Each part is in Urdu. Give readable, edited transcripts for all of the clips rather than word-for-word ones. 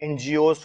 NGOs,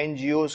NGOs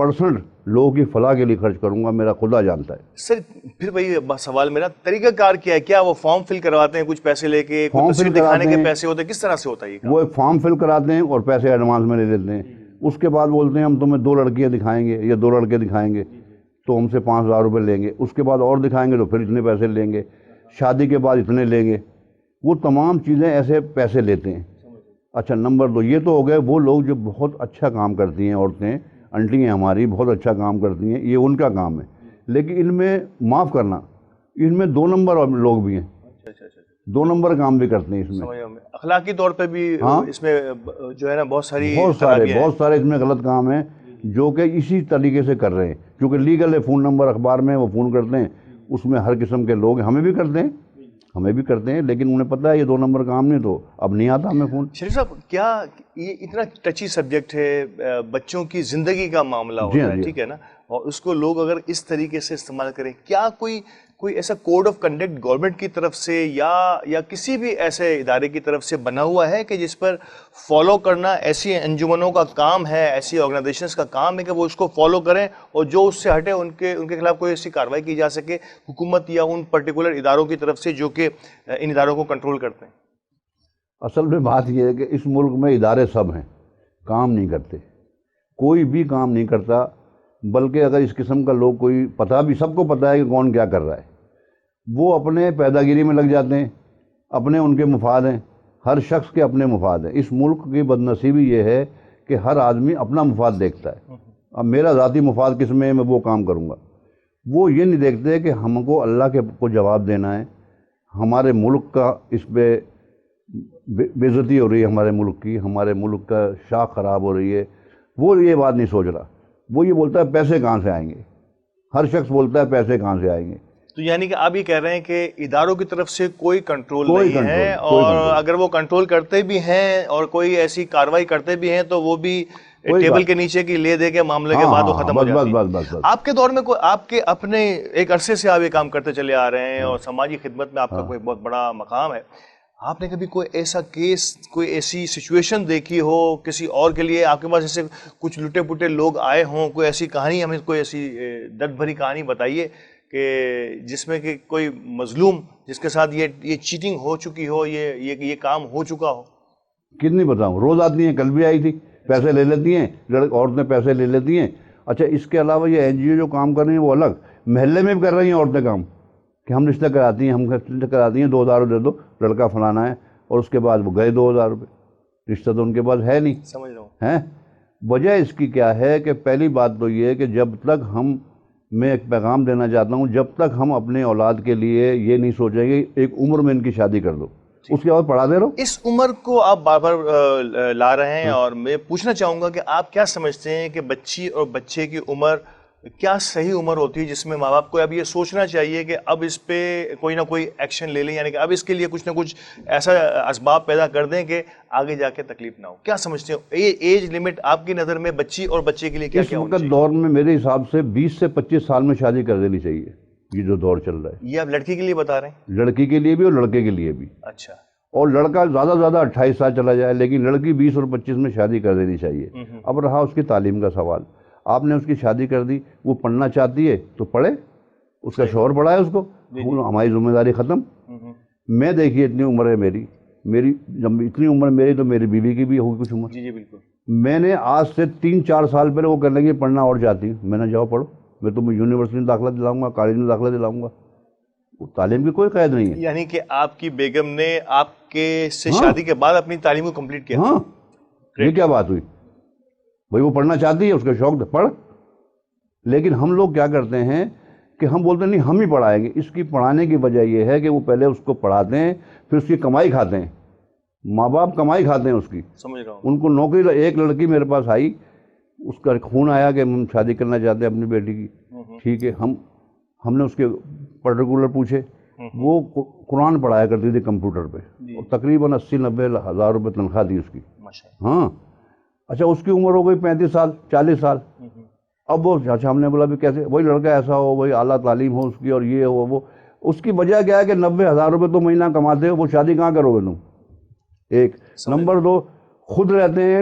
1% لوگوں کی فلاح کے لیے خرچ کروں گا، میرا خدا جانتا ہے۔ سر پھر وہی سوال میرا، طریقہ کار کیا ہے؟ کیا وہ فارم فل کرواتے ہیں کچھ پیسے لے کے، فارم تصویر فل دکھانے کراتے کے ہیں، پیسے ہوتے ہیں، کس طرح سے ہوتا ہے یہ کام؟ وہ فارم فل کراتے ہیں اور پیسے ایڈوانس میں لے لیتے ہیں۔ اس کے بعد بولتے ہیں ہم تمہیں 2 لڑکیاں دکھائیں گے یا 2 لڑکے دکھائیں گے تو ہم سے 5,000 روپے لیں گے، اس کے بعد اور دکھائیں گے تو پھر اتنے پیسے لیں گے، شادی کے بعد اتنے لیں گے، وہ تمام چیزیں ایسے پیسے لیتے ہیں۔ اچھا نمبر 2 یہ تو ہو گئے وہ لوگ جو بہت اچھا کام کرتی ہیں، عورتیں انٹی ہیں ہماری بہت اچھا کام کرتی ہیں، یہ ان کا کام ہے، لیکن ان میں معاف کرنا ان میں 2 نمبر لوگ بھی ہیں، 2 نمبر کام بھی کرتے ہیں اس میں، اخلاقی طور پہ بھی اس میں جو ہے نا بہت سارے اس میں غلط کام ہیں جو کہ اسی طریقے سے کر رہے ہیں، کیونکہ لیگل ہے، فون نمبر اخبار میں وہ فون کرتے ہیں، اس میں ہر قسم کے لوگ ہمیں بھی کرتے ہیں لیکن انہیں پتہ ہے یہ 2 نمبر کام نہیں، تو اب نہیں آتا ہمیں فون۔ شریف صاحب کیا یہ اتنا ٹچی سبجیکٹ ہے، بچوں کی زندگی کا معاملہ ہوتا ہے، ٹھیک ہے نا، اور اس کو لوگ اگر اس طریقے سے استعمال کریں، کیا کوئی ایسا کوڈ آف کنڈکٹ گورنمنٹ کی طرف سے یا کسی بھی ایسے ادارے کی طرف سے بنا ہوا ہے کہ جس پر فالو کرنا ایسی انجمنوں کا کام ہے، ایسی آرگنائزیشنز کا کام ہے کہ وہ اس کو فالو کریں اور جو اس سے ہٹے ان کے خلاف کوئی ایسی کارروائی کی جا سکے حکومت یا ان پرٹیکولر اداروں کی طرف سے جو کہ ان اداروں کو کنٹرول کرتے ہیں؟ اصل میں بات یہ ہے کہ اس ملک میں ادارے سب ہیں، کام نہیں کرتے، کوئی بھی کام نہیں کرتا، بلکہ اگر اس قسم کا لوگ کوئی پتہ بھی سب کو پتہ ہے کہ کون کیا کر رہا ہے، وہ اپنے پیدا گیری میں لگ جاتے ہیں، اپنے ان کے مفاد ہیں، ہر شخص کے اپنے مفاد ہیں۔ اس ملک کی بدنصیبی یہ ہے کہ ہر آدمی اپنا مفاد دیکھتا ہے، اب میرا ذاتی مفاد کس میں ہے، میں وہ کام کروں گا، وہ یہ نہیں دیکھتے کہ ہم کو اللہ کے کو جواب دینا ہے، ہمارے ملک کا اس پہ بے عزتی ہو رہی ہے، ہمارے ملک کا شاخ خراب ہو رہی ہے، وہ یہ بات نہیں سوچ رہا، وہ یہ بولتا ہے پیسے کہاں سے آئیں گے، ہر شخص بولتا ہے پیسے کہاں سے آئیں گے۔ تو یعنی کہ آپ یہ کہہ رہے ہیں کہ اداروں کی طرف سے کوئی کنٹرول نہیں ہے، اور اگر وہ کنٹرول کرتے بھی ہیں اور کوئی ایسی کارروائی کرتے بھی ہیں تو وہ بھی ٹیبل کے نیچے کی لے دے کے معاملے کے بعد وہ ختم ہو جاتی ہے۔ آپ کے دور میں آپ کے اپنے ایک عرصے سے آپ یہ کام کرتے چلے آ رہے ہیں اور سماجی خدمت میں آپ کا کوئی بہت بڑا مقام ہے، آپ نے کبھی کوئی ایسا کیس، کوئی ایسی سچویشن دیکھی ہو کسی اور کے لیے، آپ کے پاس جیسے کچھ لٹے پٹے لوگ آئے ہوں، کوئی ایسی کہانی، ہمیں کوئی ایسی درد بھری کہانی بتائیے کہ جس میں کہ کوئی مظلوم جس کے ساتھ یہ چیٹنگ ہو چکی ہو، یہ کام ہو چکا ہو؟ کتنی بتاؤں، روز آتی ہیں، کل بھی آئی تھی، پیسے لے لیتی ہیں، عورتیں پیسے لے لیتی ہیں۔ اچھا اس کے علاوہ یہ NGO جو کام کر رہی ہیں وہ الگ، محلے میں بھی کر رہی ہیں عورتیں کام، کہ ہم رشتہ کراتی ہیں 2,000 دے دو، لڑکا فلانا ہے، اور اس کے بعد وہ گئے 2,000 روپے، رشتہ تو ان کے پاس ہے نہیں، سمجھ رہا ہوں ہیں۔ وجہ اس کی کیا ہے کہ پہلی بات تو یہ ہے کہ جب تک میں ایک پیغام دینا چاہتا ہوں، جب تک ہم اپنے اولاد کے لیے یہ نہیں سوچیں گے ایک عمر میں ان کی شادی کر دو، اس کے بعد پڑھا دے رہو۔ اس عمر کو آپ بار بار لا رہے ہیں، اور میں پوچھنا چاہوں گا کہ آپ کیا سمجھتے ہیں کہ بچی اور بچے کی عمر کیا صحیح عمر ہوتی ہے جس میں ماں باپ کو اب یہ سوچنا چاہیے کہ اب اس پہ کوئی نہ کوئی ایکشن لے لیں، یعنی کہ اب اس کے لیے کچھ نہ کچھ ایسا اسباب پیدا کر دیں کہ آگے جا کے تکلیف نہ ہو؟ کیا سمجھتے ہیں یہ ایج لمٹ آپ کی نظر میں بچی اور بچے کے لیے کیا اس وقت دور میں میرے حساب سے 20 سے 25 سال میں شادی کر دینی چاہیے، یہ جو دور چل رہا ہے۔ یہ آپ لڑکی کے لیے بتا رہے ہیں؟ لڑکی کے لیے بھی اور لڑکے کے لیے بھی۔ اچھا۔ اور لڑکا زیادہ 28 سال چلا جائے، لیکن لڑکی 20 اور 25 میں شادی کر دینی چاہیے۔ اب رہا اس کی تعلیم کا سوال، آپ نے اس کی شادی کر دی، وہ پڑھنا چاہتی ہے تو پڑھے، اس کا شوہر پڑھا ہے اس کو، ہماری ذمہ داری ختم۔ میں دیکھیے اتنی عمر ہے میری جب اتنی عمر میری تو میری بیوی کی بھی ہوگی کچھ عمر۔ جی بالکل۔ میں نے آج سے 3-4 سال پہلے وہ کرنے کی پڑھنا اور چاہتی، میں نے جاؤ پڑھو، میں تمہیں یونیورسٹی میں داخلہ دلاؤں گا، کالج میں داخلہ دلاؤں گا، تعلیم کی کوئی قید نہیں ہے۔ یعنی کہ آپ کی بیگم نے آپ کے سے شادی کے بعد اپنی تعلیم کو کمپلیٹ کیا؟ ہاں، یہ کیا بات ہوئی؟ بھائی وہ پڑھنا چاہتی ہے، اس کا شوق پڑھ، لیکن ہم لوگ کیا کرتے ہیں کہ ہم بولتے ہیں نہیں ہم ہی پڑھائیں گے۔ اس کی پڑھانے کی وجہ یہ ہے کہ وہ پہلے اس کو پڑھاتے ہیں، پھر اس کی کمائی کھاتے ہیں، ماں باپ کمائی کھاتے ہیں اس کی، سمجھ رہا ہوں۔ ان کو نوکری۔ ایک لڑکی میرے پاس آئی، اس کا خون آیا کہ ہم شادی کرنا چاہتے ہیں اپنی بیٹی کی، ٹھیک ہے، ہم نے اس کے پرٹیکولر پوچھے، وہ قرآن پڑھایا کرتی تھی کمپیوٹر پہ، اور تقریباً 80-90 ہزار روپے تنخواہ دی اس کی۔ ہاں، اچھا اس کی عمر ہو گئی 35 سال 40 سال، اب وہ اچھا ہم نے بولا بھی کیسے، وہی لڑکا ایسا ہو، وہی اعلیٰ تعلیم ہو اس کی، اور یہ ہو وہ، اس کی وجہ کیا ہے کہ 90,000 روپے تو مہینہ کماتے ہو، وہ شادی کہاں کرو گے تم؟ ایک نمبر 2، خود رہتے ہیں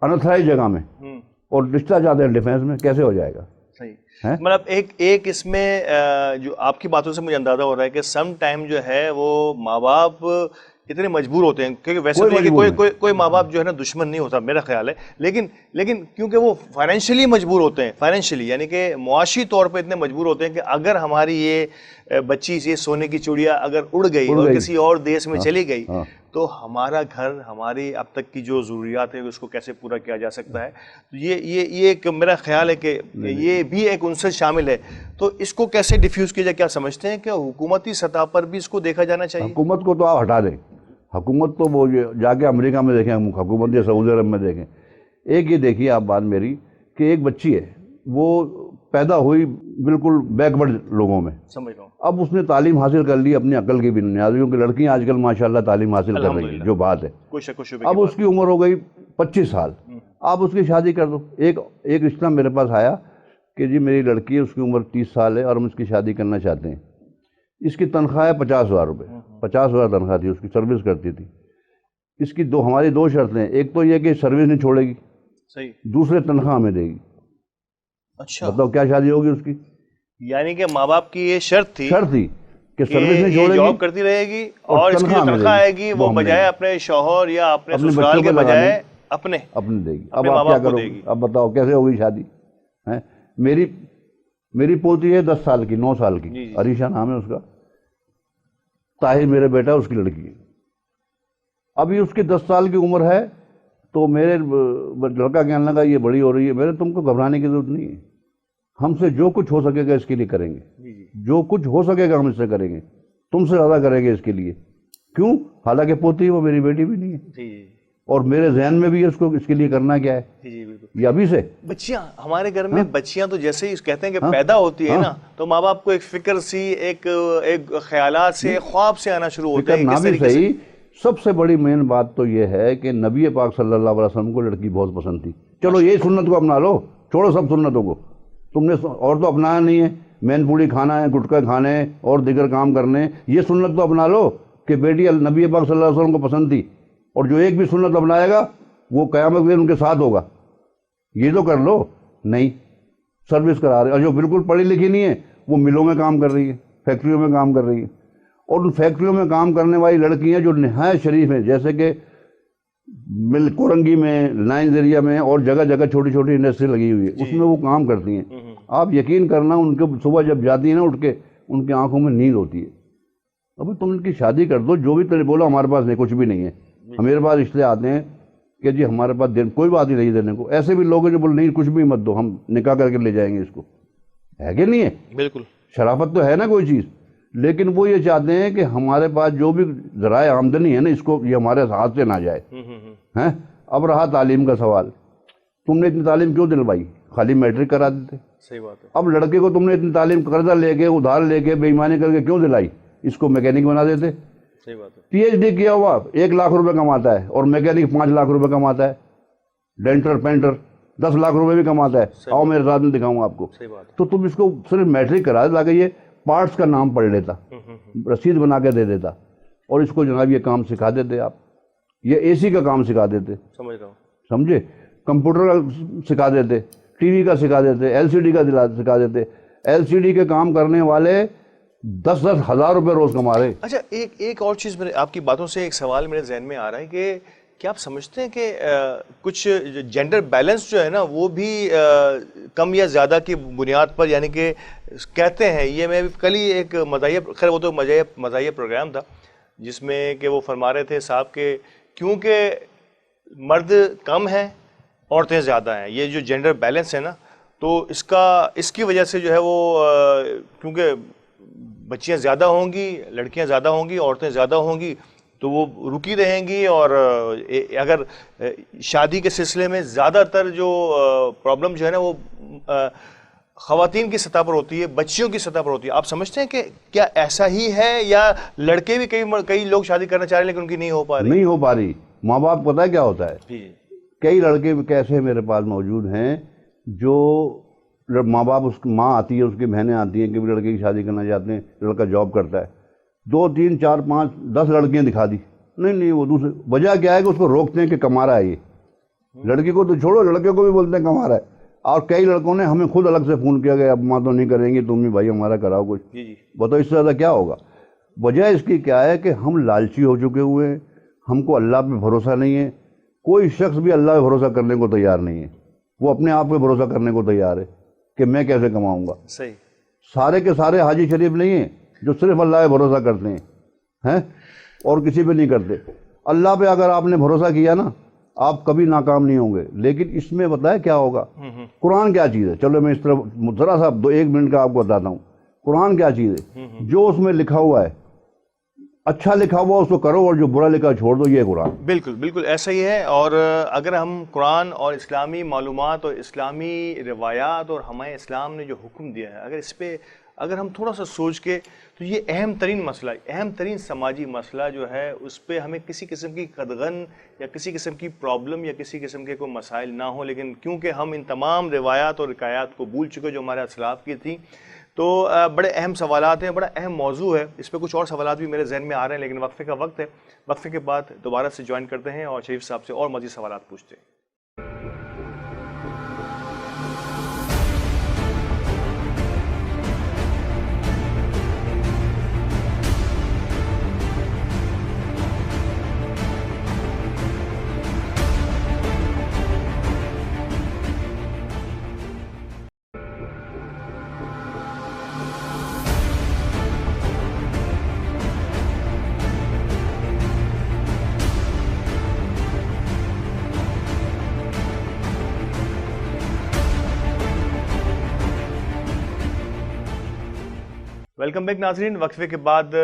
انتھرائی جگہ میں، اور رشتہ چاہتے ہیں ڈیفینس میں، کیسے ہو جائے گا؟ صحیح، مطلب ایک اس میں جو آپ کی باتوں سے مجھے اندازہ ہو رہا ہے کہ سم ٹائم جو ہے وہ ماں باپ اتنے مجبور ہوتے ہیں، کیونکہ ویسے تو یہ کہ کوئی ماں باپ جو ہے نا دشمن نہیں ہوتا میرا خیال ہے، لیکن کیونکہ وہ فائنینشلی مجبور ہوتے ہیں، فائنینشلی یعنی کہ معاشی طور پہ اتنے مجبور ہوتے ہیں کہ اگر ہماری یہ بچی یہ سونے کی چوڑیا اگر اڑ گئی اور کسی اور دیش میں چلی گئی تو ہمارا گھر، ہماری اب تک کی جو ضروریات ہیں اس کو کیسے پورا کیا جا سکتا ہے. تو یہ ایک میرا خیال ہے کہ یہ بھی ایک عنصر شامل ہے. تو اس کو کیسے ڈیفیوز کیا جائے؟ کیا سمجھتے ہیں کہ حکومتی سطح پر بھی اس کو دیکھا جانا چاہیے؟ حکومت کو تو آپ ہٹا دیں، حکومت تو وہ جا کے امریکہ میں دیکھیں، حکومت یا سعودی عرب میں دیکھیں. ایک یہ دیکھیے آپ بات میری کہ ایک بچی ہے وہ پیدا ہوئی بالکل بیکورڈ لوگوں میں، سمجھ رہا ہوں. اب اس نے تعلیم حاصل کر لی اپنی عقل کی بنیادوں کی، لڑکیاں آج کل ماشاءاللہ تعلیم حاصل کر رہی ہیں جو بات ہے. اب اس کی عمر ہو گئی 25 سال، آپ اس کی شادی کر دو. ایک رشتہ میرے پاس آیا کہ جی میری لڑکی ہے، اس کی عمر 30 سال ہے اور ہم اس کی شادی کرنا چاہتے ہیں. اس کی تنخواہ ہے 50,000 روپے، 50,000 تنخواہ تھی، اس کی سروس کرتی تھی. اس کی ہماری دو شرطیں ہیں، ایک تو یہ کہ سروس نہیں چھوڑے گی، صحیح، دوسرے تنخواہ ہمیں دے گی. اچھا، بتاؤ کیا شادی ہوگی اس کی؟ یعنی کہ ماں باپ کی یہ شرط تھی کہ سروس نہیں چھوڑے گی، جاب کرتی رہے گی اور اس کی جو تنخواہ آئے گی وہ بجائے اپنے شوہر یا اپنے سسرال کے بجائے اپنے دے گی. اب آپ کیا کرو گے؟ اب بتاؤ کیسے ہوگی شادی؟ میری پوتی ہے 10 سال کی، 9 سال کی، عریشہ نام ہے اس کا. طاہر میرا بیٹا اس کی لڑکی ہے. ابھی اس کی 10 سال کی عمر ہے تو میرے لڑکا کہنے لگا یہ بڑی ہو رہی ہے. میرے تم کو گھبرانے کی ضرورت نہیں ہے، ہم سے جو کچھ ہو سکے گا اس کے لیے کریں گے، جو کچھ ہو سکے گا ہم اس سے کریں گے، تم سے زیادہ کریں گے اس کے لیے. کیوں؟ حالانکہ پوتی وہ میری بیٹی بھی نہیں ہے اور میرے ذہن میں بھی اس کو اس کے لیے کرنا کیا ہے. یہ ابھی سے بچیاں ہمارے گھر میں بچیاں تو جیسے ہی کہتے ہیں کہ پیدا ہوتی ہے نا تو ماں باپ کو ایک فکر سی، ایک خیالات سے، خواب سے آنا شروع ہوتے ہیں. نہ بھی صحیح، سب سے بڑی مین بات تو یہ ہے کہ نبی پاک صلی اللہ علیہ وسلم کو لڑکی بہت پسند تھی. چلو یہ سنت کو اپنا لو، چھوڑو سب سنتوں کو. تم نے اور تو اپنایا نہیں ہے، مین پوڑی کھانا ہے، گٹکا کھانے اور دیگر کام کرنے. یہ سنت تو اپنا لو کہ بیٹی نبی پاک صلی اللہ علیہ وسلم کو پسند تھی، اور جو ایک بھی سنت اپنائے گا وہ قیامت کے دن ان کے ساتھ ہوگا. یہ تو کر لو. نہیں، سروس کرا رہے. اور جو بالکل پڑھی لکھی نہیں ہے وہ ملوں میں کام کر رہی ہے، فیکٹریوں میں کام کر رہی ہے. اور ان فیکٹریوں میں کام کرنے والی لڑکیاں جو نہایت شریف ہیں، جیسے کہ کورنگی میں، لائنز ایریا میں اور جگہ جگہ چھوٹی چھوٹی انڈسٹری لگی ہوئی ہے، اس میں وہ کام کرتی ہیں. آپ یقین کرنا ان کے صبح جب جاتی ہیں نا اٹھ کے، ان کی آنکھوں میں نیند ہوتی ہے. ابھی تم ان کی شادی کر دو. جو بھی تیرے بولو ہمارے پاس نہیں، کچھ بھی نہیں ہے. ہمارے پاس رشتے آتے ہیں کہ جی ہمارے پاس کوئی بات ہی نہیں دینے کو. ایسے بھی لوگ ہیں جو بولے نہیں کچھ بھی مت دو، ہم نکاح کر کے لے جائیں گے اس کو. ہے کہ نہیں ہے؟ بالکل شرافت تو ہے نا کوئی چیز. لیکن وہ یہ چاہتے ہیں کہ ہمارے پاس جو بھی ذرائع آمدنی ہے نا اس کو یہ ہمارے ہاتھ سے نہ جائے. اب رہا تعلیم کا سوال، تم نے اتنی تعلیم کیوں دلوائی؟ خالی میٹرک کرا دیتے. صحیح بات ہے. اب لڑکے کو تم نے اتنی تعلیم قرضہ لے کے، ادھار لے کے، بے ایمانی کر کے کیوں دلائی؟ اس کو میکینک بنا دیتے. صحیح بات ہے. پی ایچ ڈی کیا ہوا 1 لاکھ روپے کماتا ہے اور میکینک 5 لاکھ روپے کماتا ہے. ڈینٹر پینٹر 10 لاکھ روپے بھی کماتا ہے. آؤ میرے ساتھ میں دکھاؤں آپ کو. تو تم اس کو صرف میٹرک کرا دے تاکہ یہ پارٹس کا نام پڑھ لیتا، رسید بنا کے دے دیتا، اور اس کو جناب یہ کام سکھا دیتے. آپ یہ اے سی کا کام سکھا دیتے، سمجھ رہا ہوں، سمجھے، کمپیوٹر کا سکھا دیتے، ٹی وی کا سکھا دیتے، ایل سی ڈی کا سکھا دیتے. ایل سی ڈی کے کام کرنے والے 10-10 ہزار روپے روز کما رہے. اچھا ایک اور چیز آپ کی باتوں سے ایک سوال میرے ذہن میں آ رہا ہے کہ کیا آپ سمجھتے ہیں کہ کچھ جینڈر بیلنس جو ہے نا وہ بھی کم یا زیادہ کی بنیاد پر، یعنی کہ کہتے ہیں، یہ میں کل ہی ایک مزاحیہ، خیر وہ تو مزاحیہ پروگرام تھا جس میں کہ وہ فرما رہے تھے صاحب کہ کیونکہ مرد کم ہیں عورتیں زیادہ ہیں، یہ جو جینڈر بیلنس ہے نا تو اس کی وجہ سے جو ہے وہ کیونکہ بچیاں زیادہ ہوں گی، لڑکیاں زیادہ ہوں گی، عورتیں زیادہ ہوں گی تو وہ رکی رہیں گی. اور اگر شادی کے سلسلے میں زیادہ تر جو پرابلم جو ہے نا وہ خواتین کی سطح پر ہوتی ہے، بچیوں کی سطح پر ہوتی ہے. آپ سمجھتے ہیں کہ کیا ایسا ہی ہے یا لڑکے بھی کئی لوگ شادی کرنا چاہ رہے ہیں لیکن ان کی نہیں ہو پا رہی؟ ماں باپ پتہ ہے کیا ہوتا ہے؟ کئی لڑکے کیسے میرے پاس موجود ہیں جو ماں باپ، اس کی ماں آتی ہے، اس کی بہنیں آتی ہیں کہ بھی لڑکے کی شادی کرنا چاہتے ہیں، لڑکا جاب کرتا ہے، 2 3 4 5 10 لڑکیاں دکھا دی. نہیں وہ دوسرے وجہ کیا ہے کہ اس کو روکتے ہیں کہ کما رہا ہے یہ. لڑکی کو تو چھوڑو، لڑکے کو بھی بولتے ہیں کما رہا ہے. اور کئی لڑکوں نے ہمیں خود الگ سے فون کیا کہ اب ماں تو نہیں کریں گی، تم بھی بھائی ہمارا کراؤ کچھ. بتاؤ اس سے زیادہ کیا ہوگا؟ وجہ اس کی کیا ہے کہ ہم لالچی ہو چکے ہوئے ہیں، ہم کو اللہ پہ بھروسہ نہیں ہے. کوئی شخص بھی اللہ پہ بھروسہ کرنے کو تیار نہیں ہے، وہ اپنے آپ پہ بھروسہ کرنے کو تیار ہے کہ میں کیسے کماؤں گا. صحیح. سارے کے سارے حاجی شریف نہیں ہیں جو صرف اللہ پہ بھروسہ کرتے ہیں اور کسی پہ نہیں کرتے. اللہ پہ اگر آپ نے بھروسہ کیا نا، آپ کبھی ناکام نہیں ہوں گے. لیکن اس میں بتائیں کیا ہوگا؟ قرآن کیا چیز ہے؟ چلو میں اس طرح ذرا سا 1 منٹ کا آپ کو بتاتا ہوں. قرآن کیا چیز ہے؟ جو اس میں لکھا ہوا ہے، اچھا لکھا ہوا اس کو کرو، اور جو برا لکھا چھوڑ دو. یہ قرآن بالکل بالکل ایسا ہی ہے. اور اگر ہم قرآن اور اسلامی معلومات اور اسلامی روایات اور ہمارے اسلام نے جو حکم دیا ہے، اگر اس پہ اگر ہم تھوڑا سا سوچ کے، تو یہ اہم ترین مسئلہ، اہم ترین سماجی مسئلہ جو ہے، اس پہ ہمیں کسی قسم کی قدغن یا کسی قسم کی پرابلم یا کسی قسم کے کوئی مسائل نہ ہوں. لیکن کیونکہ ہم ان تمام روایات اور حکایات کو بھول چکے جو ہمارے اسلاف کی تھیں، تو بڑے اہم سوالات ہیں، بڑا اہم موضوع ہے. اس پہ کچھ اور سوالات بھی میرے ذہن میں آ رہے ہیں، لیکن وقفے کا وقت ہے. وقفے کے بعد دوبارہ سے جوائن کرتے ہیں اور شریف صاحب سے اور مزید سوالات پوچھتے ہیں. ویلکم بیک ناظرین. وقفے کے بعد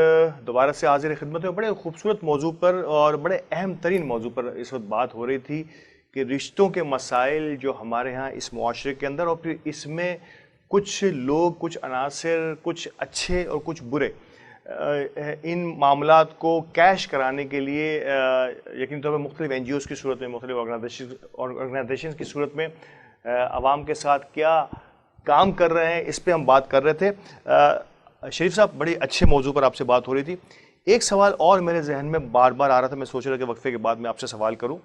دوبارہ سے حاضر خدمت ہے. بڑے خوبصورت موضوع پر اور بڑے اہم ترین موضوع پر اس وقت بات ہو رہی تھی کہ رشتوں کے مسائل جو ہمارے ہاں اس معاشرے کے اندر، اور پھر اس میں کچھ لوگ، کچھ عناصر، کچھ اچھے اور کچھ برے، ان معاملات کو کیش کرانے کے لیے یقینی طور پر مختلف NGOs کی صورت میں، مختلف آرگنائزیشنز کی صورت میں عوام کے ساتھ کیا کام کر رہے ہیں، اس پہ ہم بات کر رہے تھے. شریف صاحب، بڑی اچھے موضوع پر آپ سے بات ہو رہی تھی. ایک سوال اور میرے ذہن میں بار بار آ رہا تھا، میں سوچ رہا کہ وقفے کے بعد میں آپ سے سوال کروں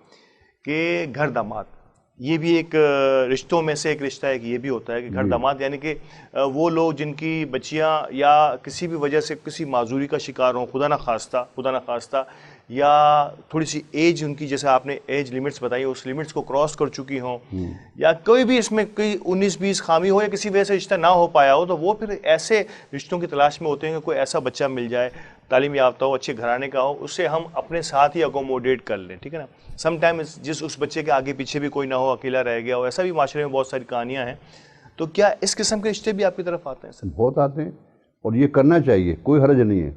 کہ گھر داماد، یہ بھی ایک رشتوں میں سے ایک رشتہ ہے کہ یہ بھی ہوتا ہے کہ گھر داماد، یعنی کہ وہ لوگ جن کی بچیاں یا کسی بھی وجہ سے کسی معذوری کا شکار ہوں، خدا نہ خواستہ، یا تھوڑی سی ایج ان کی، جیسے آپ نے ایج لیمٹس بتائی، اس لیمٹس کو کراس کر چکی ہوں، یا کوئی بھی اس میں کوئی 19-20 خامی ہو، یا کسی وجہ سے رشتہ نہ ہو پایا ہو، تو وہ پھر ایسے رشتوں کی تلاش میں ہوتے ہیں کہ کوئی ایسا بچہ مل جائے، تعلیم یافتہ ہو، اچھے گھرانے کا ہو، اسے ہم اپنے ساتھ ہی اکوموڈیٹ کر لیں. ٹھیک ہے نا؟ سم ٹائم اس بچے کے آگے پیچھے بھی کوئی نہ ہو، اکیلا رہ گیا ہو، ایسا بھی معاشرے میں بہت ساری کہانیاں ہیں. تو کیا اس قسم کے رشتے بھی آپ کی طرف آتے ہیں سر؟ بہت آتے ہیں، اور یہ کرنا چاہیے، کوئی حرج نہیں ہے.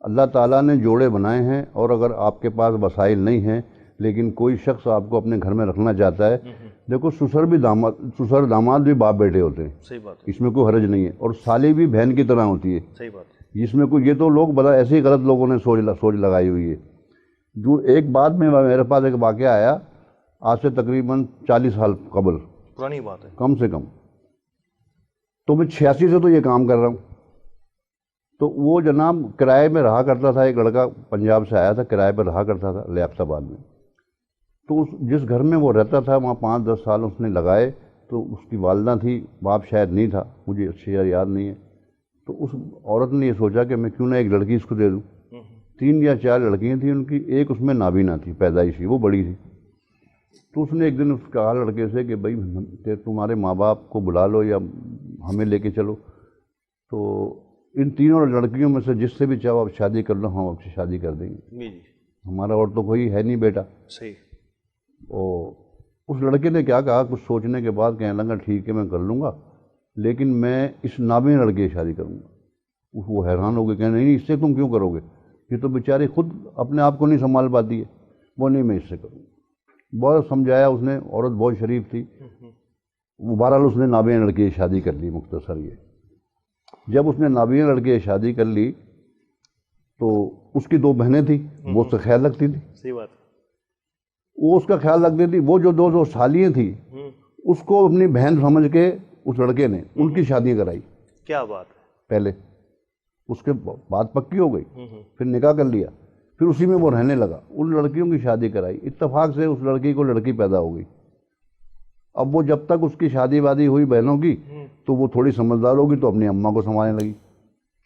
اللہ تعالیٰ نے جوڑے بنائے ہیں، اور اگر آپ کے پاس وسائل نہیں ہیں لیکن کوئی شخص آپ کو اپنے گھر میں رکھنا چاہتا ہے، دیکھو سسر داماد بھی باپ بیٹے ہوتے ہیں. صحیح بات ہے. اس میں کوئی حرج نہیں ہے. اور سالی بھی بہن کی طرح ہوتی ہے. صحیح بات ہے. اس میں کوئی، یہ تو لوگ بڑا ایسے ہی غلط لوگوں نے سوچ لگائی ہوئی ہے. جو ایک بات میں میرے پاس ایک واقعہ آیا آج سے تقریباً 40 سال قبل، پرانی بات ہے کم سے کم. تو میں 86 سے تو یہ کام کر رہا ہوں. تو وہ جناب کرائے میں رہا کرتا تھا، ایک لڑکا پنجاب سے آیا تھا، کرائے پہ رہا کرتا تھا لیاقت آباد میں. تو جس گھر میں وہ رہتا تھا وہاں 5-10 سال اس نے لگائے. تو اس کی والدہ تھی، باپ شاید نہیں تھا، مجھے اچھی یاد نہیں ہے. تو اس عورت نے یہ سوچا کہ میں کیوں نہ ایک لڑکی اس کو دے دوں. 3 یا 4 لڑکیاں تھیں ان کی، ایک اس میں نابینا تھی پیدائشی، وہ بڑی تھی. تو اس نے ایک دن اس کہا لڑکے سے کہ بھائی تمہارے ماں باپ کو بلا لو یا ہمیں لے کے چلو. تو ان تینوں لڑکیوں میں سے جس سے بھی چاہو آپ شادی کر لو، ہم آپ سے شادی کر دیں گے. ہمارا اور تو کوئی ہے نہیں بیٹا. صحیح. اور اس لڑکے نے کیا کہا، کچھ سوچنے کے بعد کہنے لگا ٹھیک ہے میں کر لوں گا، لیکن میں اس نابینا لڑکے سے شادی کروں گا. وہ حیران ہو گئے، کہنے نہیں اس سے تم کیوں کرو گے، یہ تو بیچاری خود اپنے آپ کو نہیں سنبھال پاتی ہے. وہ نہیں، میں اس سے کروں گا. بہت سمجھایا اس نے، عورت بہت شریف تھی. وہ بہرحال اس نے نابینا لڑکی سے شادی کر لی. مختصر یہ، جب اس نے نابینا لڑکی سے شادی کر لی تو اس کی 2 بہنیں تھیں، وہ اس کا خیال رکھتی تھی. صحیح بات. وہ اس کا خیال رکھتی تھی. وہ جو 2 سالیاں تھیں اس کو اپنی بہن سمجھ کے اس لڑکے نے ان کی شادیاں کرائی. کیا بات ہے. پہلے اس کے بات پکی ہو گئی، پھر نکاح کر لیا، پھر اسی میں وہ رہنے لگا. ان لڑکیوں کی شادی کرائی. اتفاق سے اس لڑکی کو لڑکی پیدا ہو گئی. اب وہ جب تک اس کی شادی وادی ہوئی بہنوں کی تو وہ تھوڑی سمجھدار ہوگی تو اپنی اماں کو سنبھالنے لگی.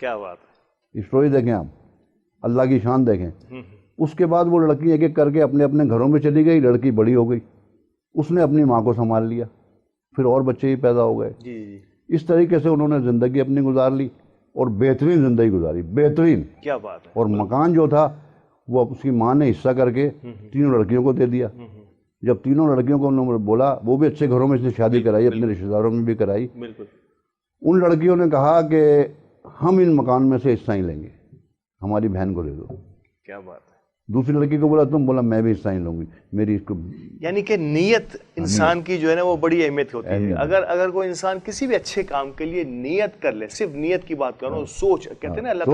کیا بات ہے. اسٹوری دیکھیں آپ, اللہ کی شان دیکھیں. اس کے بعد وہ لڑکی ایک ایک کر کے اپنے اپنے گھروں میں چلی گئی, لڑکی بڑی ہو گئی, اس نے اپنی ماں کو سنبھال لیا, پھر اور بچے ہی پیدا ہو گئے. جی. اس طریقے سے انہوں نے زندگی اپنی گزار لی اور بہترین زندگی گزاری, بہترین. کیا بات ہے. اور مکان جو تھا وہ اس کی ماں نے حصہ کر کے تینوں لڑکیوں کو دے دیا. جب تینوں لڑکیوں کو انہوں نے بولا, وہ بھی اچھے گھروں میں سے شادی کرائی, اپنے رشتہ داروں میں بھی کرائی. بالکل. ان لڑکیوں نے کہا کہ ہم ان مکان میں سے حصہ ہی لیں گے, ہماری بہن کو دے دو. کیا بات ہے. دوسری لڑکی کو بولا تم, بولا میں بھی حصہ ہی لوں گی, میری اس کو. یعنی کہ نیت انسان کی جو ہے نا وہ بڑی اہمیت ہوتی ہے. اگر کوئی انسان کسی بھی اچھے کام کے لیے نیت کر لے, صرف نیت کی بات کروں, سوچ کہتے ہیں نا اللہ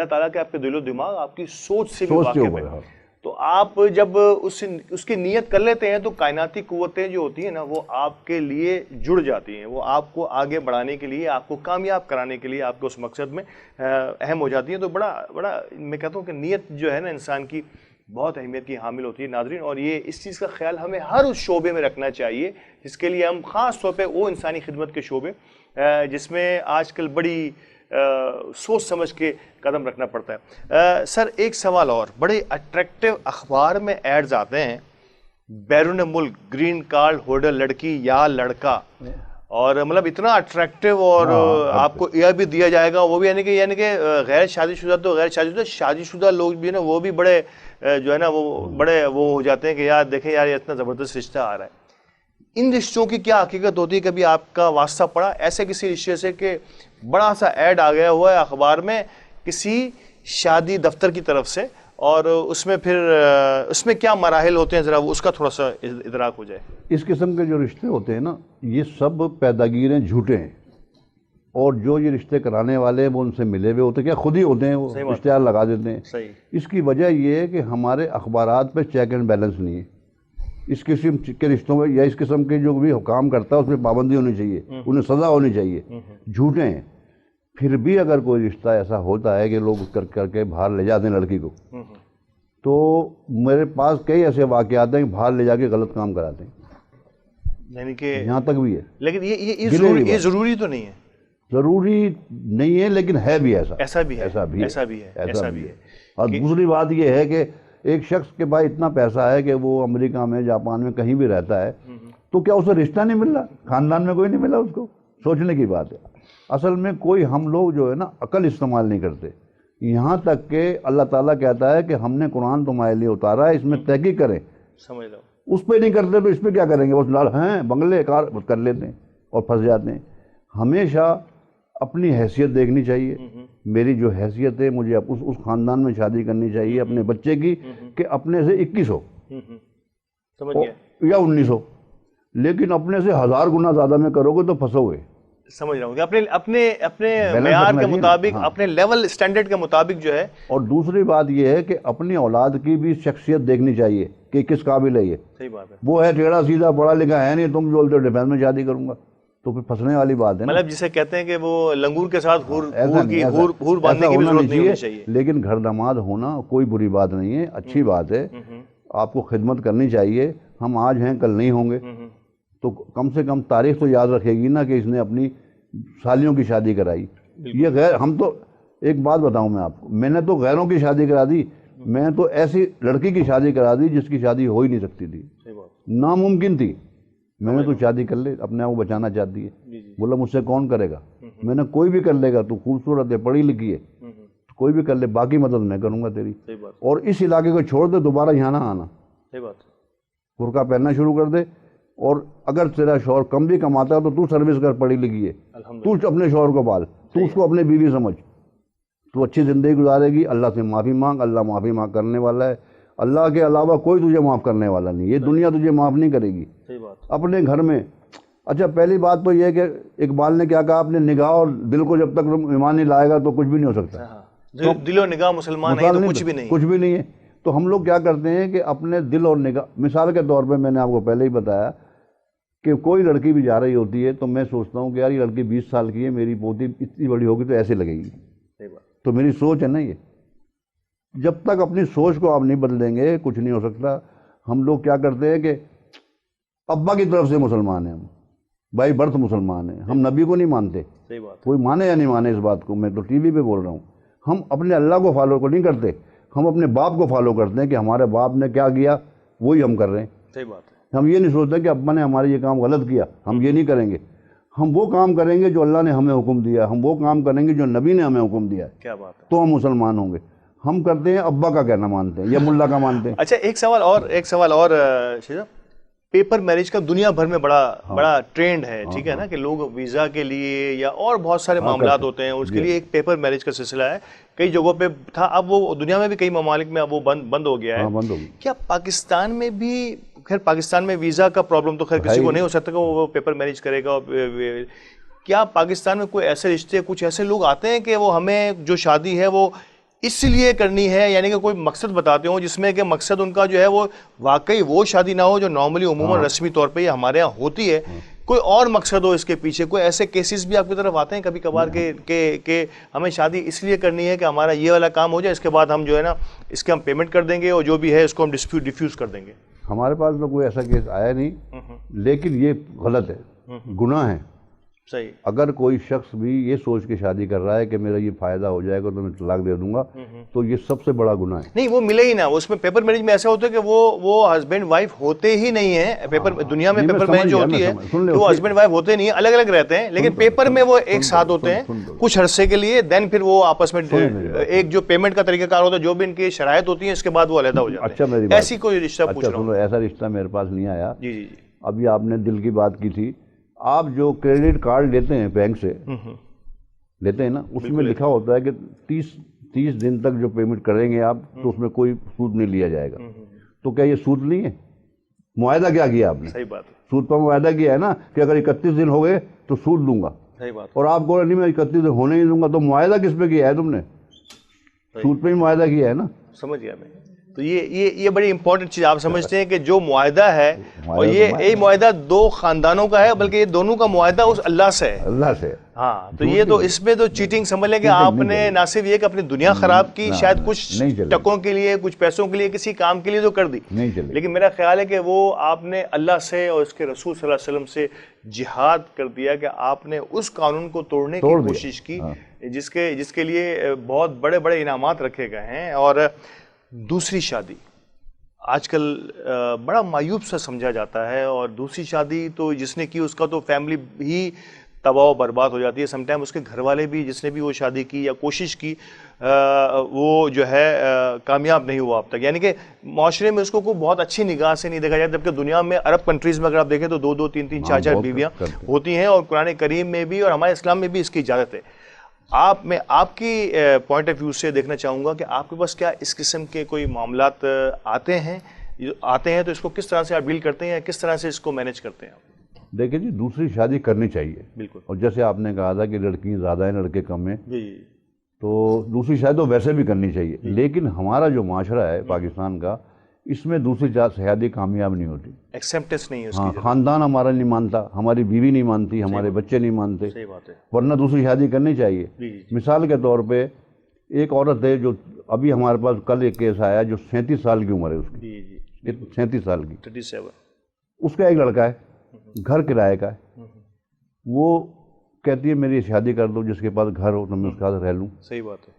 تعالیٰ کے آپ کے دل و دماغ آپ کی سوچ سے بھی واقف ہے. تو آپ جب اس کی نیت کر لیتے ہیں تو کائناتی قوتیں جو ہوتی ہیں نا وہ آپ کے لیے جڑ جاتی ہیں, وہ آپ کو آگے بڑھانے کے لیے, آپ کو کامیاب کرانے کے لیے, آپ کو اس مقصد میں اہم ہو جاتی ہیں. تو بڑا میں کہتا ہوں کہ نیت جو ہے نا انسان کی بہت اہمیت کی حامل ہوتی ہے ناظرین. اور یہ اس چیز کا خیال ہمیں ہر اس شعبے میں رکھنا چاہیے جس کے لیے ہم خاص طور پہ وہ انسانی خدمت کے شعبے جس میں آج کل بڑی سوچ سمجھ کے قدم رکھنا پڑتا ہے. سر ایک سوال اور, بڑے اٹریکٹیو اخبار میں ایڈز آتے ہیں بیرون ملک گرین کارڈ ہولڈر لڑکی یا لڑکا, اور مطلب اتنا اٹریکٹیو, اور آپ کو یہ بھی دیا جائے گا, وہ بھی یعنی کہ غیر شادی شدہ تو غیر شادی شدہ لوگ بھی نا وہ بھی بڑے جو ہے نا وہ بڑے وہ ہو جاتے ہیں کہ یار دیکھیں یار اتنا زبردست رشتہ آ رہا ہے. ان رشتوں کی کیا حقیقت ہوتی ہے؟ کبھی آپ کا واسطہ پڑا ایسے کسی رشتے سے کہ بڑا سا ایڈ آ گیا ہوا ہے اخبار میں کسی شادی دفتر کی طرف سے, اور اس میں پھر اس میں کیا مراحل ہوتے ہیں, ذرا اس کا تھوڑا سا ادراک ہو جائے. اس قسم کے جو رشتے ہوتے ہیں نا یہ سب پیداگیریں جھوٹے ہیں, اور جو یہ رشتے کرانے والے ہیں وہ ان سے ملے ہوئے ہوتے ہیں, کیا خود ہی ہوتے ہیں, وہ اشتہار لگا دیتے ہیں. صحیح. اس کی وجہ یہ ہے کہ ہمارے اخبارات پہ چیک اینڈ بیلنس نہیں ہے. اس قسم کے رشتوں میں یا اس قسم کے جو بھی حکام کرتا ہے اس میں پابندی ہونی چاہیے, انہیں سزا ہونی چاہیے. جھوٹے ہیں. پھر بھی اگر کوئی رشتہ ایسا ہوتا ہے کہ لوگ کر کے باہر لے جاتے ہیں لڑکی کو, تو میرے پاس کئی ایسے واقعات ہیں کہ باہر لے جا کے غلط کام کراتے ہیں, یعنی کہ یہاں تک بھی ہے. لیکن یہ ضروری تو نہیں ہے. ضروری نہیں ہے لیکن ہے بھی ایسا. ایسا بھی ہے. اور دوسری بات یہ ہے کہ ایک شخص کے پاس اتنا پیسہ ہے کہ وہ امریکہ میں, جاپان میں کہیں بھی رہتا ہے, تو کیا اسے رشتہ نہیں مل رہا؟ خاندان میں کوئی نہیں ملا اس کو؟ سوچنے کی بات ہے. اصل میں کوئی ہم لوگ جو ہے نا عقل استعمال نہیں کرتے, یہاں تک کہ اللہ تعالیٰ کہتا ہے کہ ہم نے قرآن تمہارے لیے اتارا ہے, اس میں تحقیق کریں. سمجھ لو. اس پہ نہیں کرتے تو اس پہ کیا کریں گے؟ بس لال ہیں بنگلے کار کر لیتے ہیں اور پھنس جاتے ہیں. ہمیشہ اپنی حیثیت دیکھنی چاہیے. میری جو حیثیت ہے مجھے اس خاندان میں شادی کرنی چاہیے اپنے بچے کی کہ اپنے سے 2100 یا 1900, لیکن اپنے سے 1000 گنا زیادہ میں کرو گے تو پھنسو گے. سمجھ رہا ہوں کہ اپنے معیار کے مطابق, اپنے لیول سٹینڈرڈ کے مطابق جو ہے. اور دوسری بات یہ ہے کہ اپنی اولاد کی بھی شخصیت دیکھنی چاہیے کہ کس قابل ہے. یہ صحیح بات ہے. وہ ہے ٹیڑھا سیدھا پڑھا لکھا ہے نہیں, تم بولتے ہو ڈیفینس میں شادی کروں گا, تو پھر پھنسنے والی بات ہے. مطلب جسے کہتے ہیں کہ وہ لنگور کے ساتھ ہور باندھنے کی بھی ضرورت نہیں ہونی چاہیے. لیکن گھر داماد ہونا کوئی بری بات نہیں ہے, اچھی بات ہے. آپ کو خدمت کرنی چاہیے. ہم آج ہیں کل نہیں ہوں گے, تو کم سے کم تاریخ تو یاد رکھے گی نا کہ اس نے اپنی سالیوں کی شادی کرائی. یہ غیر, ہم تو ایک بات بتاؤں میں آپ کو, میں نے تو غیروں کی شادی کرا دی. میں تو ایسی لڑکی کی شادی کرا دی جس کی شادی ہو ہی نہیں سکتی تھی, ناممکن تھی. میں نے تو شادی کر لے, اپنے آپ کو بچانا چاہتی ہے. بولا مجھ سے کون کرے گا؟ میں نے کوئی بھی کر لے گا, تو خوبصورت ہے, پڑھی لکھی ہے, کوئی بھی کر لے, باقی مدد میں کروں گا تیری. اور اس علاقے کو چھوڑ دے, دوبارہ یہاں نہ آنا. برقع پہننا شروع کر دے, اور اگر تیرا شوہر کم بھی کماتا ہے تو تو سروس کر, پڑھی لکھی ہے, تو اپنے شوہر کو پال, تو اس کو اپنے بیوی سمجھ, تو اچھی زندگی گزارے گی. اللہ سے معافی مانگ, اللہ معافی مانگ کرنے والا ہے. اللہ کے علاوہ کوئی تجھے معاف کرنے والا نہیں. یہ دنیا تجھے معاف نہیں کرے گی. اپنے گھر میں. اچھا پہلی بات تو یہ ہے کہ اقبال نے کیا کہا, اپنے نگاہ اور دل کو جب تک ایمان نہیں لائے گا تو کچھ بھی نہیں ہو سکتا. دل و نگاہ مسلمان ہے تو کچھ بھی نہیں ہے. تو ہم لوگ کیا کرتے ہیں کہ اپنے دل اور نگاہ, مثال کے طور پہ میں نے آپ کو پہلے ہی بتایا کہ کوئی لڑکی بھی جا رہی ہوتی ہے تو میں سوچتا ہوں کہ یار یہ لڑکی 20 سال کی ہے, میری پوتی اتنی بڑی ہوگی تو ایسے لگے گی. تو میری سوچ ہے نا یہ. جب تک اپنی سوچ کو آپ نہیں بدلیں گے کچھ نہیں ہو سکتا. ہم لوگ کیا کرتے ہیں کہ ابا کی طرف سے مسلمان ہیں ہم، بائی برتھ مسلمان ہیں، ہم نبی کو نہیں مانتے. صحیح بات. کوئی مانے یا نہیں مانے اس بات کو، میں تو ٹی وی پہ بول رہا ہوں. ہم اپنے اللہ کو فالو کو نہیں کرتے، ہم اپنے باپ کو فالو کرتے ہیں کہ ہمارے باپ نے کیا کیا وہی ہم کر رہے ہیں. صحیح بات ہے. ہم یہ نہیں سوچتے کہ ابا نے ہمارے یہ کام غلط کیا، ہم یہ نہیں کریں گے. ہم وہ کام کریں گے جو اللہ نے ہمیں حکم دیا، ہم وہ کام کریں گے جو نبی نے ہمیں حکم دیا ہے، کیا بات ہے. تو ہم مسلمان ہوں گے. ہم کرتے ہیں ابا کا کہنا مانتے ہیں یا ملا کا مانتے ہیں. اچھا ایک سوال اور شیخ، پیپر میرج کا دنیا بھر میں بڑا ٹرینڈ ہے، ٹھیک ہے نا، کہ لوگ ویزا کے لیے یا اور بہت سارے معاملات ہوتے ہیں اس کے لیے ایک پیپر میرج کا سلسلہ ہے. کئی جگہوں پہ تھا، اب وہ دنیا میں بھی کئی ممالک میں اب وہ بند ہو گیا ہے. بند ہوگی. کیا پاکستان میں بھی، خیر پاکستان میں ویزا کا پرابلم تو خیر کسی کو نہیں ہو سکتا کہ وہ پیپر میرج کرے گا. کیا پاکستان میں کوئی ایسے رشتے، کچھ ایسے لوگ آتے ہیں کہ وہ ہمیں جو شادی ہے وہ اس لیے کرنی ہے، یعنی کہ کوئی مقصد بتاتے ہوں جس میں کہ مقصد ان کا جو ہے وہ واقعی وہ شادی نہ ہو جو نارملی عموماً رسمی طور پہ یہ ہمارے یہاں ہوتی ہے، کوئی اور مقصد ہو اس کے پیچھے؟ کوئی ایسے کیسز بھی آپ کی طرف آتے ہیں کبھی کبھار کہ ہمیں شادی اس لیے کرنی ہے کہ ہمارا یہ والا کام ہو جائے، اس کے بعد ہم جو ہے نا اس کے ہم پیمنٹ کر دیں گے اور جو بھی ہے اس کو ہم ڈیفیوز کر دیں گے؟ ہمارے پاس تو کوئی ایسا کیس آیا نہیں، لیکن یہ غلط ہے، گناہ ہے. صحیح. اگر کوئی شخص بھی یہ سوچ کے شادی کر رہا ہے کہ میرا یہ فائدہ ہو جائے گا تو میں طلاق دے دوں گا، تو یہ سب سے بڑا گناہ ہے. نہیں وہ ملے ہی نہ، اس میں پیپر میرج میں ایسا ہوتا ہے کہ وہ ہسبینڈ وائف ہوتے ہی نہیں ہیں. پیپر دنیا میں پیپر میرج جو ہوتی ہے تو وہ ہسبینڈ وائف ہوتے نہیں ہیں، الگ الگ رہتے ہیں، لیکن پیپر میں وہ ایک ساتھ ہوتے ہیں کچھ عرصے کے لیے، دین پھر وہ آپس میں ایک جو پیمنٹ کا طریقہ کار ہوتا ہے، جو بھی ان کی شرائط ہوتی ہیں، اس کے بعد وہ علیحدہ ہو جاتے ہیں. اچھا میری بات، ایسی کوئی رشتہ پوچھ رہا ہوں. ایسا رشتہ میرے پاس نہیں آیا. جی جی جی. ابھی آپ نے دل کی بات کی تھی. آپ جو کریڈٹ کارڈ لیتے ہیں بینک سے لیتے ہیں نا، اس میں لکھا ہوتا ہے کہ 30 دن تک جو پیمنٹ کریں گے آپ تو اس میں کوئی سود نہیں لیا جائے گا. تو کیا یہ سود نہیں ہے؟ معاہدہ کیا کیا آپ نے؟ صحیح بات ہے. سود پر معاہدہ کیا ہے نا کہ اگر 31 دن ہو گئے تو سود دوں گا. صحیح بات. اور آپ کو نہیں میں 31 دن ہونے ہی دوں گا، تو معاہدہ کس پہ کیا ہے تم نے؟ سود پہ ہی معاہدہ کیا ہے نا. سمجھ گیا میں. تو یہ بڑی امپورٹنٹ چیز آپ سمجھتے ہیں کہ جو معاہدہ ہے، اور یہ معاہدہ دو خاندانوں کا ہے، بلکہ یہ دونوں کا معاہدہ اس اللہ سے ہے. اللہ سے. ہاں، تو یہ تو اس میں تو چیٹنگ سمجھ لیں کہ آپ نے نہ صرف یہ کہ اپنی دنیا خراب کی، شاید کچھ ٹکوں کے لیے، کچھ پیسوں کے لیے، کسی کام کے لیے تو کر دی، لیکن میرا خیال ہے کہ وہ آپ نے اللہ سے اور اس کے رسول صلی اللہ علیہ وسلم سے جہاد کر دیا، کہ آپ نے اس قانون کو توڑنے کی کوشش کی جس کے لیے بہت بڑے بڑے انعامات رکھے گئے ہیں. اور دوسری شادی آج کل بڑا معیوب سا سمجھا جاتا ہے، اور دوسری شادی تو جس نے کی اس کا تو فیملی ہی تباہ و برباد ہو جاتی ہے. سم ٹائم اس کے گھر والے بھی، جس نے بھی وہ شادی کی یا کوشش کی، وہ جو ہے کامیاب نہیں ہوا اب تک. یعنی کہ معاشرے میں اس کو کوئی بہت اچھی نگاہ سے نہیں دیکھا جاتا، جبکہ دنیا میں عرب کنٹریز میں اگر آپ دیکھیں تو 2 3 4 بیویاں ہوتی ہیں، اور قرآن کریم میں بھی اور ہمارے اسلام میں بھی اس کی اجازت ہے. میں آپ کی پوائنٹ آف ویو سے دیکھنا چاہوں گا کہ آپ کے پاس کیا اس قسم کے کوئی معاملات آتے ہیں تو اس کو کس طرح سے آپ ڈیل کرتے ہیں، یا کس طرح سے اس کو مینیج کرتے ہیں آپ؟ دیکھیں جی، دوسری شادی کرنی چاہیے بالکل. اور جیسے آپ نے کہا تھا کہ لڑکیاں زیادہ ہیں لڑکے کم ہیں، تو دوسری شادی تو ویسے بھی کرنی چاہیے، لیکن ہمارا جو معاشرہ ہے پاکستان کا، اس میں دوسری شادی کامیاب نہیں ہوتی. ایکسیپٹنس نہیں ہے اس کی. خاندان ہمارا نہیں مانتا، ہماری بیوی نہیں مانتی، ہمارے بچے نہیں مانتے، ورنہ دوسری شادی کرنی چاہیے. مثال کے طور پہ ایک عورت ہے جو ابھی ہمارے پاس کل ایک کیس آیا، جو 37 سال کی عمر ہے اس کی، 37 سال کی. 37. اس کا ایک لڑکا ہے، گھر کرائے کا ہے. وہ کہتی ہے میری شادی کر دو، جس کے پاس گھر ہو تو میں اس کے ساتھ رہ لوں. صحیح بات ہے.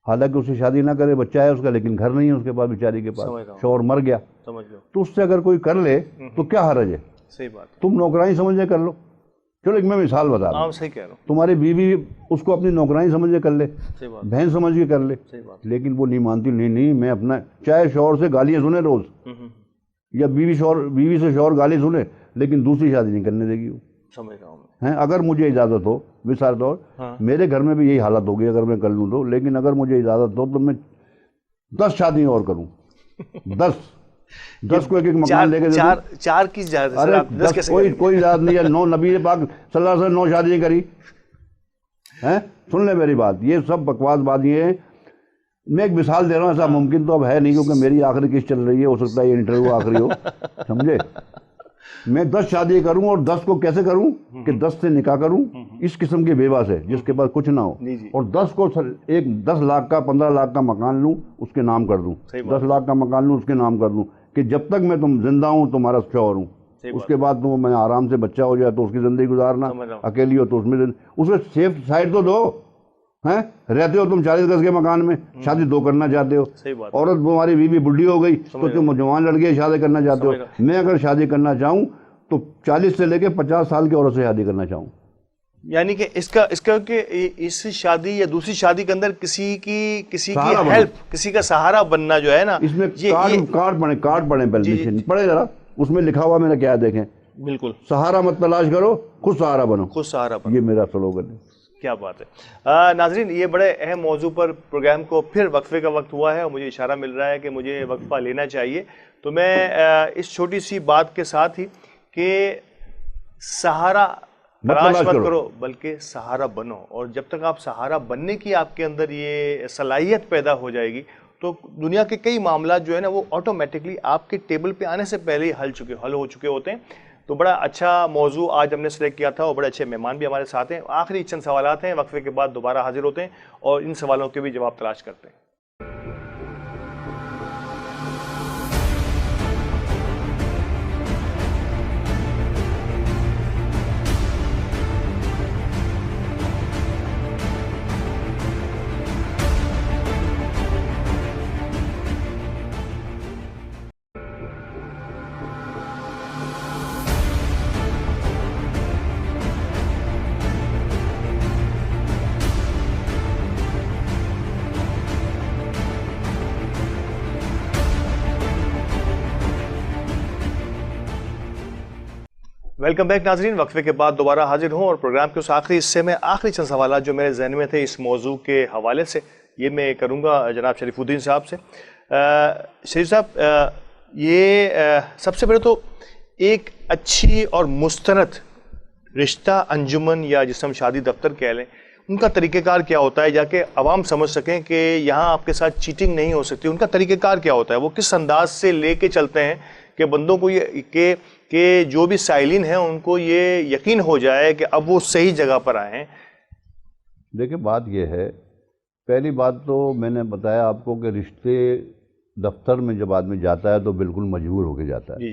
حالانکہ اسے شادی نہ کرے، بچہ ہے اس کا، لیکن گھر نہیں ہے اس کے پاس بیچاری کے پاس، شوہر مر گیا. تو اس سے اگر کوئی کر لے تو کیا حرج ہے؟ صحیح بات. تم نوکرانی سمجھ کر لو. چلو ایک میں مثال بتا رہا ہوں. صحیح کہہ رہا ہوں. تمہاری بیوی اس کو اپنی نوکرانی سمجھ کے کر لے، بہن سمجھ کے کر لے، لیکن وہ نہیں مانتی. نہیں میں اپنا، چاہے شوہر سے گالیاں سنے روز، یا بیوی سے شوہر گالی سنے، لیکن دوسری شادی نہیں کرنے دے گی وہ. سمجھ رہا ہوں. اگر مجھے اجازت ہو، مثال طور میرے گھر میں بھی یہی حالت ہوگی اگر میں کر لوں تو، لیکن اگر مجھے اجازت ہو تو میں 10 شادی اور کروں. 10 کو ایک مکان لے کے دے دوں. 4 کی اجازت؟ ارے کوئی اجازت نہیں ہے. 9 نبی پاک صلی اللہ علیہ وسلم 9 شادی کری ہیں. سن لیں میری بات، یہ سب بکواس بات یہ ہے. میں ایک مثال دے رہا ہوں، ایسا ممکن تو اب ہے نہیں کیونکہ میری آخری کس چل رہی ہے، ہو سکتا ہے یہ انٹرویو آخری ہو، سمجھے. میں 10 شادی کروں، اور 10 کو کیسے کروں کہ 10 سے نکاح کروں اس قسم کی بیوہ سے جس کے پاس کچھ نہ ہو، اور 10 کو 10 لاکھ کا 15 لاکھ کا مکان لوں اس کے نام کر دوں، 10 لاکھ کا مکان لوں اس کے نام کر دوں، کہ جب تک میں تم زندہ ہوں تمہارا شوہر ہوں. اس کے بعد تم میں آرام سے بچہ ہو جائے تو اس کی زندگی گزارنا، اکیلی ہو تو اس میں اسے سیف سائڈ تو دو. ہیں رہتے ہو تم 40 گز کے مکان میں، شادی 2 کرنا چاہتے ہو. عورت تمہاری بیوی بڈھی ہو گئی تو تم جوان لڑکی شادی کرنا چاہتے ہو. میں اگر شادی کرنا چاہوں تو 40 سے لے کے 50 سال کی عورت سے شادی کرنا چاہوں. یعنی کہ اس کا کہ اس شادی یا دوسری شادی کے اندر کسی کی ہیلپ، کسی کا سہارا بننا جو ہے نا، اس میں کارڈ پڑھیں پہلے پڑھے ذرا، اس میں لکھا ہوا میرا کیا دیکھیں. بالکل، سہارا مت تلاش کرو، خود سہارا بنو. یہ میرا سلوگن ہے. کیا بات ہے. ناظرین، یہ بڑے اہم موضوع پر پروگرام کو پھر وقفے کا وقت ہوا ہے اور مجھے اشارہ مل رہا ہے کہ مجھے وقفہ لینا چاہیے. تو میں اس چھوٹی سی بات کے ساتھ ہی کہ سہارا تلاش مت کرو بلکہ سہارا بنو، اور جب تک آپ سہارا بننے کی آپ کے اندر یہ صلاحیت پیدا ہو جائے گی تو دنیا کے کئی معاملات جو ہے نا وہ آٹومیٹکلی آپ کے ٹیبل پہ آنے سے پہلے ہی حل ہو چکے ہوتے ہیں. تو بڑا اچھا موضوع آج ہم نے سلیکٹ کیا تھا اور بڑے اچھے مہمان بھی ہمارے ساتھ ہیں. آخری چند سوالات ہیں، وقفے کے بعد دوبارہ حاضر ہوتے ہیں اور ان سوالوں کے بھی جواب تلاش کرتے ہیں. ویلکم بیک ناظرین، وقفے کے بعد دوبارہ حاضر ہوں اور پروگرام کے اس آخری حصے میں آخری چند سوالات جو میرے ذہن میں تھے اس موضوع کے حوالے سے یہ میں کروں گا جناب شریف الدین صاحب سے. شریف صاحب، یہ سب سے پہلے تو ایک اچھی اور مستند رشتہ انجمن یا جس ہم شادی دفتر کہہ لیں، ان کا طریقہ کار کیا ہوتا ہے جا کے عوام سمجھ سکیں کہ یہاں آپ کے ساتھ چیٹنگ نہیں ہو سکتی؟ ان کا طریقہ کار کیا ہوتا ہے؟ وہ کس انداز سے لے کے چلتے ہیں کہ بندوں کو یہ کہ جو بھی سائلین ہیں ان کو یہ یقین ہو جائے کہ اب وہ صحیح جگہ پر آئے ہیں؟ دیکھیں، بات یہ ہے، پہلی بات تو میں نے بتایا آپ کو کہ رشتے دفتر میں جب آدمی جاتا ہے تو بالکل مجبور ہو کے جاتا ہے.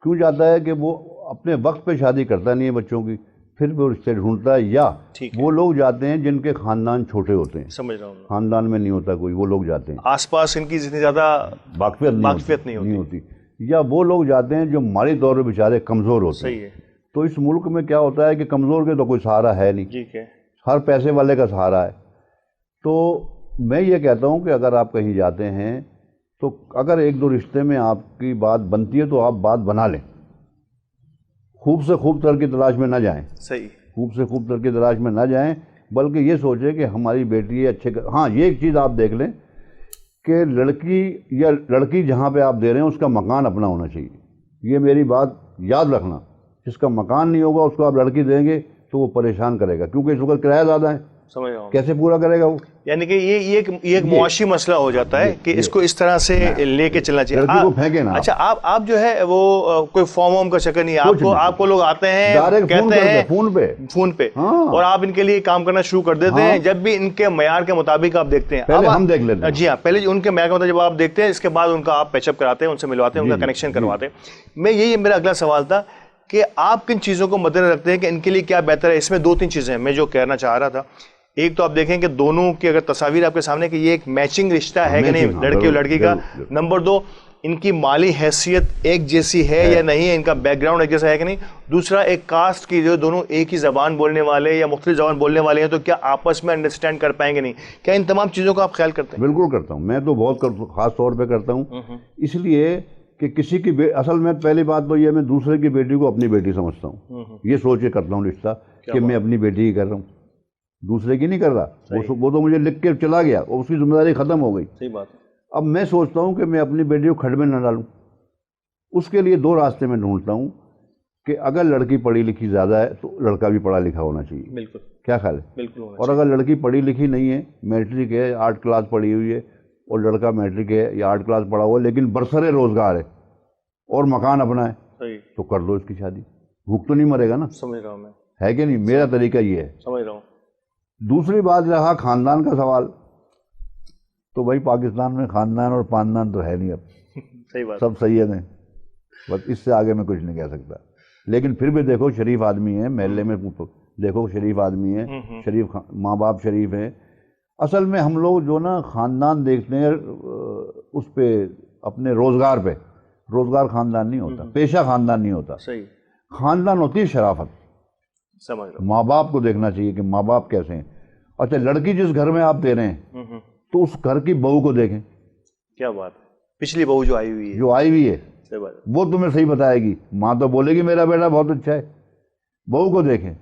کیوں جاتا ہے کہ وہ اپنے وقت پہ شادی کرتا نہیں ہے بچوں کی، پھر وہ رشتے ڈھونڈتا ہے. یا وہ لوگ جاتے ہیں جن کے خاندان چھوٹے ہوتے ہیں، سمجھ رہا ہوں، خاندان میں نہیں ہوتا کوئی، وہ لوگ جاتے ہیں، آس پاس ان کی اتنی زیادہ واقفیت نہیں ہوتی. یا وہ لوگ جاتے ہیں جو مالی طور پہ بیچارے کمزور ہوتے ہیں. صحیح ہے. تو اس ملک میں کیا ہوتا ہے کہ کمزور کے تو کوئی سہارا ہے نہیں، ہر پیسے والے کا سہارا ہے. تو میں یہ کہتا ہوں کہ اگر آپ کہیں جاتے ہیں تو اگر 1-2 رشتے میں آپ کی بات بنتی ہے تو آپ بات بنا لیں. خوب سے خوب تر کی تلاش میں نہ جائیں. صحیح. خوب سے خوب تر کی تلاش میں نہ جائیں، بلکہ یہ سوچیں کہ ہماری بیٹی اچھے. ہاں، یہ ایک چیز آپ دیکھ لیں کہ لڑکی یا لڑکی جہاں پہ آپ دے رہے ہیں اس کا مکان اپنا ہونا چاہیے. یہ میری بات یاد رکھنا. جس کا مکان نہیں ہوگا اس کو آپ لڑکی دیں گے تو وہ پریشان کرے گا، کیونکہ اس وقت کرایہ زیادہ ہے. سمجھ رہا ہوں. کیسے پورا کرے گا وہ؟ یعنی کہ یہ ایک معاشی مسئلہ ہو جاتا ہے کہ اس کو اس طرح سے لے کے چلنا چاہیے. لڑکی کو پھینکے نا. اچھا، آپ جو ہے وہ کوئی فارم کا چکر نہیں ہے، آپ کو لوگ آتے ہیں کہتے ہیں فون پہ اور آپ ان کے لیے کام کرنا شروع کر دیتے ہیں. جب بھی ان کے معیار کے مطابق آپ دیکھتے ہیں، پہلے ہم دیکھ لیتے ہیں. جی ہاں، پہلے ان کے معیار کے مطابق جب آپ دیکھتے ہیں اس کے بعد ان کا آپ پیچ اپ کراتے ہیں، ان سے ملواتے ہیں، ان کا کنیکشن کرواتے ہیں. یہی میرا اگلا سوال تھا کہ آپ کن چیزوں کو مد نظر رکھتے ہیں کہ ان کے لیے کیا بہتر ہے؟ اس میں 2-3 چیزیں ہیں میں جو کہنا چاہ رہا تھا. ایک تو آپ دیکھیں کہ دونوں کی اگر تصاویر آپ کے سامنے کہ یہ ایک میچنگ رشتہ ہے کہ نہیں لڑکی اور لڑکی کا. نمبر 2، ان کی مالی حیثیت ایک جیسی ہے یا نہیں ہے، ان کا بیک گراؤنڈ ایک جیسا ہے کہ نہیں. دوسرا، ایک کاسٹ کی جو دونوں ایک ہی زبان بولنے والے یا مختلف زبان بولنے والے ہیں تو کیا آپس میں انڈرسٹینڈ کر پائیں گے نہیں؟ کیا ان تمام چیزوں کا آپ خیال کرتے ہیں؟ بالکل کرتا ہوں، میں تو بہت خاص طور پہ کرتا ہوں. اس لیے کہ کسی کی اصل میں پہلی بات تو یہ میں دوسرے کی بیٹی کو اپنی بیٹی سمجھتا ہوں. یہ سوچ کے کرتا ہوں رشتہ کہ میں اپنی بیٹی ہی کر رہا ہوں، دوسرے کی نہیں کر رہا. وہ تو مجھے لکھ کے چلا گیا اور اس کی ذمہ داری ختم ہو گئی. صحیح بات. اب میں سوچتا ہوں کہ میں اپنی بیٹی کو کھڈ میں نہ ڈالوں. اس کے لیے 2 راستے میں ڈھونڈتا ہوں کہ اگر لڑکی پڑھی لکھی زیادہ ہے تو لڑکا بھی پڑھا لکھا ہونا چاہیے. بالکل. کیا خیال ہے؟ بالکل. اور اگر لڑکی پڑھی لکھی نہیں ہے، میٹرک ہے، 8 کلاس پڑھی ہوئی ہے، اور لڑکا میٹرک ہے یا 8 کلاس پڑھا ہوا ہے لیکن برسر روزگار ہے اور مکان اپنا ہے، تو کر دو اس کی شادی. بھوک تو نہیں مرے گا نا. سمجھ رہا ہوں میں. ہے کہ نہیں؟ میرا طریقہ یہ ہے. سمجھ رہا ہوں. دوسری بات رہا خاندان کا سوال، تو بھائی پاکستان میں خاندان اور پاندان تو ہے نہیں. اب صحیح بات. سب سید ہیں، بس اس سے آگے میں کچھ نہیں کہہ سکتا. لیکن پھر بھی دیکھو شریف آدمی ہے, محلے میں دیکھو شریف آدمی ہے, شریف ماں باپ شریف ہیں. اصل میں ہم لوگ جو نا خاندان دیکھتے ہیں اس پہ اپنے روزگار پہ, روزگار خاندان نہیں ہوتا, پیشہ خاندان نہیں ہوتا, صحیح خاندان ہوتی ہے شرافت. سمجھ رہا ماں باپ کو دیکھنا چاہیے کہ ماں باپ کیسے ہیں. اچھا لڑکی جس گھر میں آپ دے رہے ہیں ہوں. تو اس گھر کی بہو کو دیکھیں, کیا بات ہے, پچھلی بہو جو آئی ہوئی ہے, جو آئی ہوئی ہے صحیح بات ہے. وہ تمہیں صحیح بتائے گی. ماں تو بولے گی میرا بیٹا بہت اچھا ہے, بہو کو دیکھیں.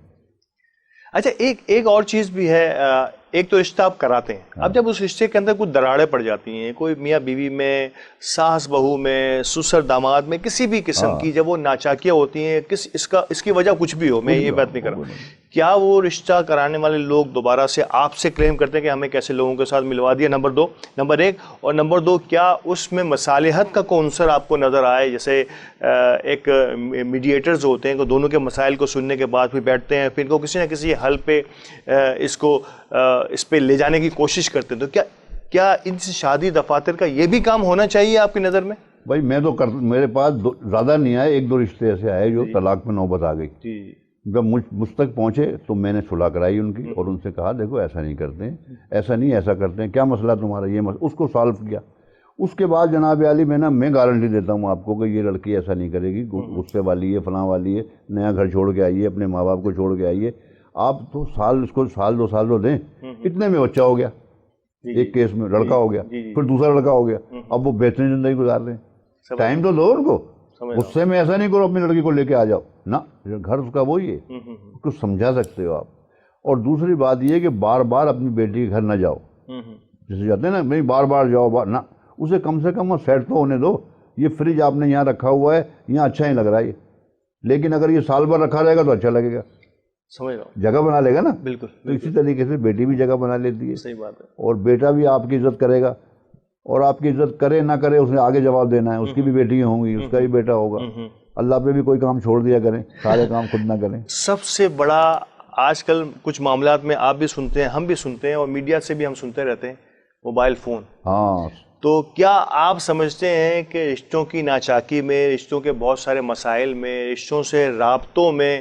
اچھا ایک اور چیز بھی ہے, ایک تو رشتہ آپ کراتے ہیں, اب جب اس رشتے کے اندر کچھ دراڑیں پڑ جاتی ہیں, کوئی میاں بیوی میں, ساس بہو میں, سسر داماد میں, کسی بھی قسم کی جب وہ ناچاکیاں ہوتی ہیں, اس کی وجہ کچھ بھی ہو, میں یہ بات نہیں کر رہا, کیا وہ رشتہ کرانے والے لوگ دوبارہ سے آپ سے کلیم کرتے ہیں کہ ہمیں کیسے لوگوں کے ساتھ ملوا دیا؟ نمبر ایک, اور نمبر دو, کیا اس میں مصالحت کا کوئی عنصر آپ کو نظر آئے؟ جیسے ایک میڈیٹرز ہوتے ہیں کہ دونوں کے مسائل کو سننے کے بعد پھر بیٹھتے ہیں, پھر ان کو کسی نہ کسی حل پہ اس پہ لے جانے کی کوشش کرتے ہیں. تو کیا ان سے شادی دفاتر کا یہ بھی کام ہونا چاہیے آپ کی نظر میں؟ بھائی میں تو میرے پاس زیادہ نہیں آئے, ایک دو رشتے ایسے آئے جو طلاق میں نوبت آ گئی. جب مجھ تک پہنچے تو میں نے صلح کرائی ان کی, اور ان سے کہا دیکھو ایسا نہیں کرتے ہیں, ایسا نہیں ایسا کرتے ہیں, کیا مسئلہ تمہارا, یہ مسئلہ, اس کو سالو کیا. اس کے بعد جناب عالی میں گارنٹی دیتا ہوں آپ کو کہ یہ لڑکی ایسا نہیں کرے گی, غصے والی ہے, فلاں والی ہے, نیا گھر چھوڑ کے آئیے, اپنے ماں باپ کو چھوڑ کے آئیے. آپ تو اس کو سال 2 سال تو دیں, اتنے میں بچہ ہو گیا, ایک کیس میں لڑکا ہو گیا, پھر دوسرا لڑکا ہو گیا, اب وہ بہترین زندگی گزار رہے ہیں. ٹائم تو دو ان کو, غصے میں ایسا نہیں کرو اپنی لڑکی کو لے کے آ جاؤ نا, گھر اس کا وہی ہے, اس کو سمجھا سکتے ہو آپ. اور دوسری بات یہ کہ بار بار اپنی بیٹی کے گھر نہ جاؤ, جیسے جاتے ہیں نا نہیں بار بار جاؤ نہ, اسے کم سے کم سیٹ تو ہونے دو. یہ فریج آپ نے یہاں رکھا ہوا ہے, یہاں اچھا ہی لگ رہا ہے یہ, لیکن اگر یہ سال بھر رکھا رہے گا تو اچھا لگے گا, سمجھ رہا ہوں, جگہ بنا لے گا نا. بالکل. تو اسی طریقے سے بیٹی بھی جگہ بنا لیتی ہے, صحیح بات ہے. اور بیٹا بھی آپ کی عزت کرے گا, اور آپ کی عزت کرے نہ کرے اس نے آگے جواب دینا ہے. اس کی بھی بیٹیاں ہوں گی, اس کا بھی بیٹا ہوگا. اللہ پہ بھی کوئی کام چھوڑ دیا کریں, سارے کام خود نہ کریں. سب سے بڑا آج کل کچھ معاملات میں آپ بھی سنتے ہیں, ہم بھی سنتے ہیں, اور میڈیا سے بھی ہم سنتے رہتے ہیں, موبائل فون. ہاں, تو کیا آپ سمجھتے ہیں کہ رشتوں کی ناچاکی میں, رشتوں کے بہت سارے مسائل میں, رشتوں سے رابطوں میں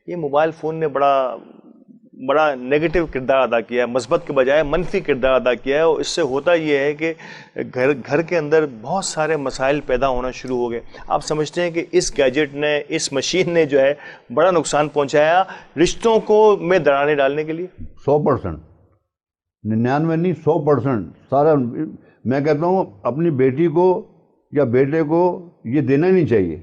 یہ موبائل فون نے بڑا نیگیٹو کردار ادا کیا ہے, مثبت کے بجائے منفی کردار ادا کیا ہے؟ اور اس سے ہوتا یہ ہے کہ گھر کے اندر بہت سارے مسائل پیدا ہونا شروع ہو گئے. آپ سمجھتے ہیں کہ اس گیجٹ نے, اس مشین نے جو ہے بڑا نقصان پہنچایا رشتوں کو میں دراڑیں ڈالنے کے لیے؟ 100%, 99 نہیں 100% سارا. میں کہتا ہوں اپنی بیٹی کو یا بیٹے کو یہ دینا نہیں چاہیے,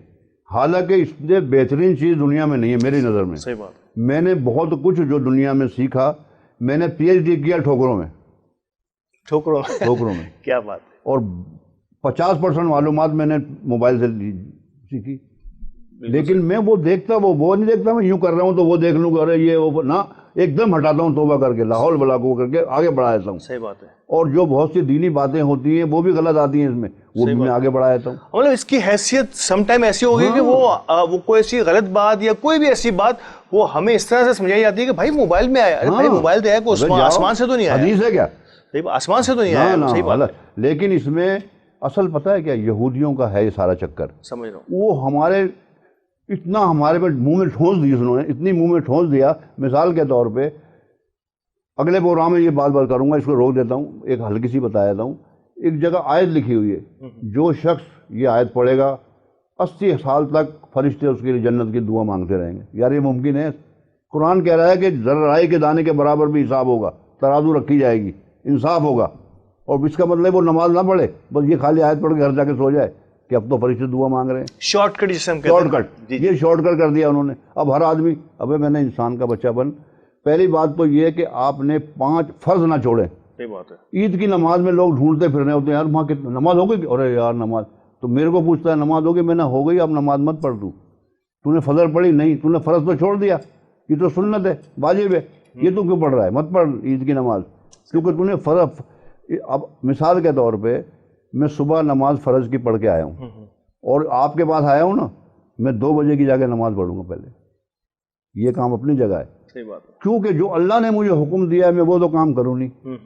حالانکہ اس سے بہترین چیز دنیا میں نہیں ہے میری نظر میں. صحیح بات. میں نے بہت کچھ جو دنیا میں سیکھا, میں نے PhD کیا ٹھوکروں میں. کیا بات. اور 50% معلومات میں نے موبائل سے سیکھی. لیکن میں وہ دیکھتا, وہ نہیں دیکھتا میں یوں کر رہا ہوں تو وہ دیکھ لوں گا, ارے یہ وہ نہ, ایک دم ہٹاتا ہوں توبہ کر کے, لاہور بلا کو کر کے آگے بڑھا دیتا ہوں. صحیح بات ہے. اور جو بہت سی دینی باتیں ہوتی ہیں وہ بھی غلط آتی ہیں اس میں, وہ بھی میں آگے بڑھا دیتا ہوں. مطلب اس کی حیثیت سم ٹائم ایسی ہوگی کہ وہ کوئی ایسی غلط بات یا کوئی بھی ایسی بات وہ ہمیں اس طرح سے سمجھائی جاتی ہے کہ بھائی موبائل میں آیا, ارے بھائی موبائل تو ہے, کوئی آسمان سے تو نہیں آیا, حدیث ہے کیا, آسمان سے تو نہیں آیا. صحیح بات ہے. لیکن اس میں اصل پتہ ہے کیا, یہودیوں کا ہے یہ سارا چکر. سمجھ رہا ہوں. وہ ہمارے پہ منہ میں ٹھونس دی, انہوں نے اتنی منہ میں ٹھونس دیا. مثال کے طور پہ اگلے پروگرام میں یہ بات کروں گا, اس کو روک دیتا ہوں, ایک ہلکی سی بتا دیتا ہوں. ایک جگہ آیت لکھی ہوئی ہے, جو شخص یہ آیت پڑھے گا 80 سال تک فرشتے اس کے لیے جنت کی دعا مانگتے رہیں گے. یار یہ ممکن ہے؟ قرآن کہہ رہا ہے کہ ذرہ رائی کے دانے کے برابر بھی حساب ہوگا, ترازو رکھی جائے گی, انصاف ہوگا. اور اس کا مطلب وہ نماز نہ پڑھے, بس یہ خالی آیت پڑھ کے گھر جا کے سو جائے کہ اب تو فرشتے دعا مانگ رہے ہیں. شارٹ کٹ جسے ہم کہتے ہیں. شارٹ کٹ, یہ شارٹ کٹ کر دیا انہوں نے. اب ہر آدمی, ابے میں نے انسان کا بچہ بن, پہلی بات تو یہ ہے کہ آپ نے 5 فرض نہ چھوڑیں. صحیح بات ہے. عید کی نماز میں لوگ ڈھونڈتے پھر رہے ہوتے ہیں, یار وہاں کتنی نماز ہو گئی, ارے یار نماز, تو میرے کو پوچھتا ہے نماز ہو گئی, میں نے ہو گئی, اب نماز مت پڑھ. تو نے فجر پڑھی نہیں, تو نے فرض تو چھوڑ دیا, یہ تو سنت ہے, واجب ہے, یہ تو کیوں پڑھ رہا ہے؟ مت پڑھ عید کی نماز, کیونکہ تو نے فرض. اب مثال کے طور پہ میں صبح نماز فرض کی پڑھ کے آیا ہوں, اور آپ کے پاس آیا ہوں نا, میں 2 بجے کی جا کے نماز پڑھوں گا پہلے. یہ کام اپنی جگہ ہے. صحیح بات ہے. کیونکہ جو اللہ نے مجھے حکم دیا ہے میں وہ تو کام کروں نہیں,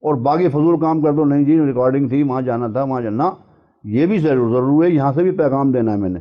اور باقی فضول کام کر دو. نہیں جی ریکارڈنگ تھی, وہاں جانا تھا, وہاں جانا, یہ بھی ضرور ہے, یہاں سے بھی پیغام دینا ہے میں نے.